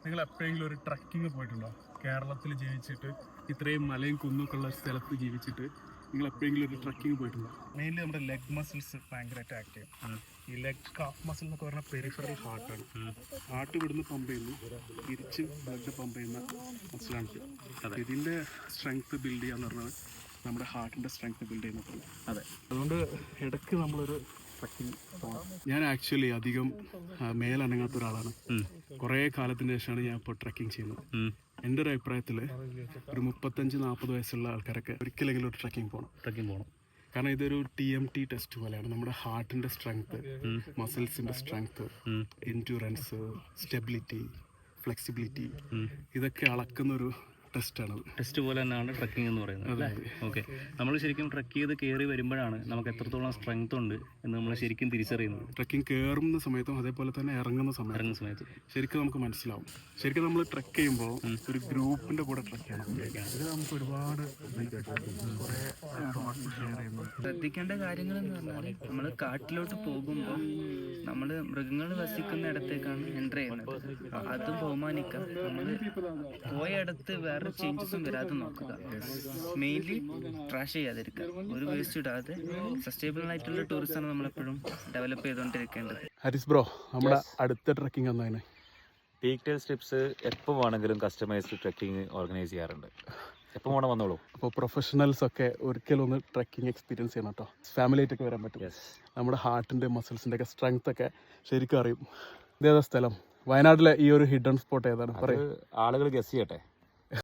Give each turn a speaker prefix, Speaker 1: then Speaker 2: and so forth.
Speaker 1: നിങ്ങൾ എപ്പോഴെങ്കിലും ഒരു ട്രക്കിങ് പോയിട്ടുണ്ടോ? കേരളത്തിൽ ജീവിച്ചിട്ട് ഇത്രയും മലയും കുന്നൊക്കെ ഉള്ള സ്ഥലത്ത് ജീവിച്ചിട്ട് നിങ്ങൾ എപ്പോഴെങ്കിലും ഒരു ട്രക്കിങ് പോയിട്ടുണ്ടോ? മെയിൻലി നമ്മുടെ ലെഗ് മസിൽസ് ഭയങ്കരമായിട്ട് ആക്ട് ചെയ്യും. ഈ ലെഗ് കാഫ് മസിൽ എന്നൊക്കെ പറഞ്ഞാൽ പെരിഫറൽ ഹാർട്ടാണ്. ഹാർട്ട് ഇവിടുന്ന് പമ്പ് ചെയ്യുന്നു, തിരിച്ച് ബ്ലഡ് പമ്പ് ചെയ്യുന്ന മസിലാണ്. ഇതിൻ്റെ സ്ട്രെങ്ത് ബിൽഡ് ചെയ്യാന്ന് പറഞ്ഞാൽ നമ്മുടെ ഹാർട്ടിൻ്റെ സ്ട്രെങ്ത് ബിൽഡ് ചെയ്യുന്നത്. അതെ, അതുകൊണ്ട് ഇടയ്ക്ക് നമ്മളൊരു ട്രക്കിങ് പോകണം. ഞാൻ ആക്ച്വലി അധികം മേലനങ്ങാത്ത ഒരാളാണ്. കുറേ കാലത്തിന് ശേഷമാണ് ഞാൻ ഇപ്പോൾ ട്രക്കിങ് ചെയ്യുന്നത്. എൻ്റെ ഒരു അഭിപ്രായത്തിൽ ഒരു 35-40 വയസ്സുള്ള ആൾക്കാരൊക്കെ ഒരിക്കലെങ്കിലും ഒരു ട്രക്കിംഗ് പോകണം. കാരണം ഇതൊരു TMT ടെസ്റ്റ് പോലെയാണ്. നമ്മുടെ ഹാർട്ടിൻ്റെ സ്ട്രെങ്ത്, മസിൽസിൻ്റെ സ്ട്രെങ്ത്, എൻഡ്യൂറൻസ്, സ്റ്റെബിലിറ്റി, ഫ്ലെക്സിബിലിറ്റി ഇതൊക്കെ അളക്കുന്നൊരു ടെസ്റ്റ്
Speaker 2: പോലെ തന്നെയാണ് ട്രക്കിംഗ് എന്ന് പറയുന്നത്. ഓക്കെ, നമ്മൾ ശരിക്കും ട്രക്ക് ചെയ്ത് കയറി വരുമ്പോഴാണ് നമുക്ക് എത്രത്തോളം സ്ട്രെങ്ത് ഉണ്ട് എന്ന് നമ്മൾ ശരിക്കും തിരിച്ചറിയുന്നത്.
Speaker 1: ട്രക്കിംഗ് കയറുന്ന സമയത്തും അതേപോലെ തന്നെ ഇറങ്ങുന്ന സമയത്ത് ശരിക്കും നമുക്ക് മനസ്സിലാവും. ശരിക്കും നമ്മൾ ട്രക്ക് ചെയ്യുമ്പോൾ ഒരു ഗ്രൂപ്പിന്റെ കൂടെ ട്രക്ക് ചെയ്യണം. ഇത് നമുക്ക് ഒരുപാട്
Speaker 3: ശ്രദ്ധിക്കേണ്ട കാര്യങ്ങൾ എന്ന് പറഞ്ഞാൽ നമ്മൾ കാട്ടിലോട്ട് പോകുമ്പോൾ നമ്മൾ മൃഗങ്ങൾ വസിക്കുന്ന ഇടത്തേക്കാണ് എൻ്റർ ചെയ്യുന്നത്. അതും ബഹുമാനിക്കാം. നമ്മൾ പോയ ഇടത്ത് വേറെ ചേഞ്ചസും വരാതെ നോക്കുക. മെയിൻലി ട്രാഷ് ചെയ്യാതിരിക്കുക, ഒരു വേസ്റ്റ് ഇടാതെ സസ്റ്റൈനബിൾ ആയിട്ടുള്ള ടൂറിസമാണ് നമ്മളെപ്പോഴും ഡെവലപ്പ് ചെയ്തുകൊണ്ടിരിക്കേണ്ടത്.
Speaker 1: ഹരിസ് ബ്രോ, നമ്മുടെ അടുത്ത ട്രക്കിംഗ് എന്നാണ്?
Speaker 4: പീക്ക് ടെയിൽ ട്രിപ്സ് എപ്പോൾ വേണമെങ്കിലും കസ്റ്റമൈസ്ഡ് ട്രക്കിംഗ് ഓർഗനൈസ് ചെയ്യാറുണ്ട്. എപ്പോൾ വേണം വന്നോളൂ.
Speaker 1: അപ്പോൾ പ്രൊഫഷണൽസ് ഒക്കെ ഒരിക്കലും ഒന്ന് ട്രക്കിംഗ് എക്സ്പീരിയൻസ് ചെയ്യണം കേട്ടോ. ഫാമിലി ആയിട്ടൊക്കെ വരാൻ പറ്റും. നമ്മുടെ ഹാർട്ടിൻ്റെ മസിൽസിൻ്റെ ഒക്കെ സ്ട്രെങ്ത് ഒക്കെ ശരിക്കും അറിയും. ഇതേതാ സ്ഥലം? വയനാട്ടിലെ ഈ ഒരു ഹിഡൻ സ്പോട്ട് ഏതാണ്?
Speaker 4: ആളുകൾ ഗസ് ചെയ്യട്ടെ.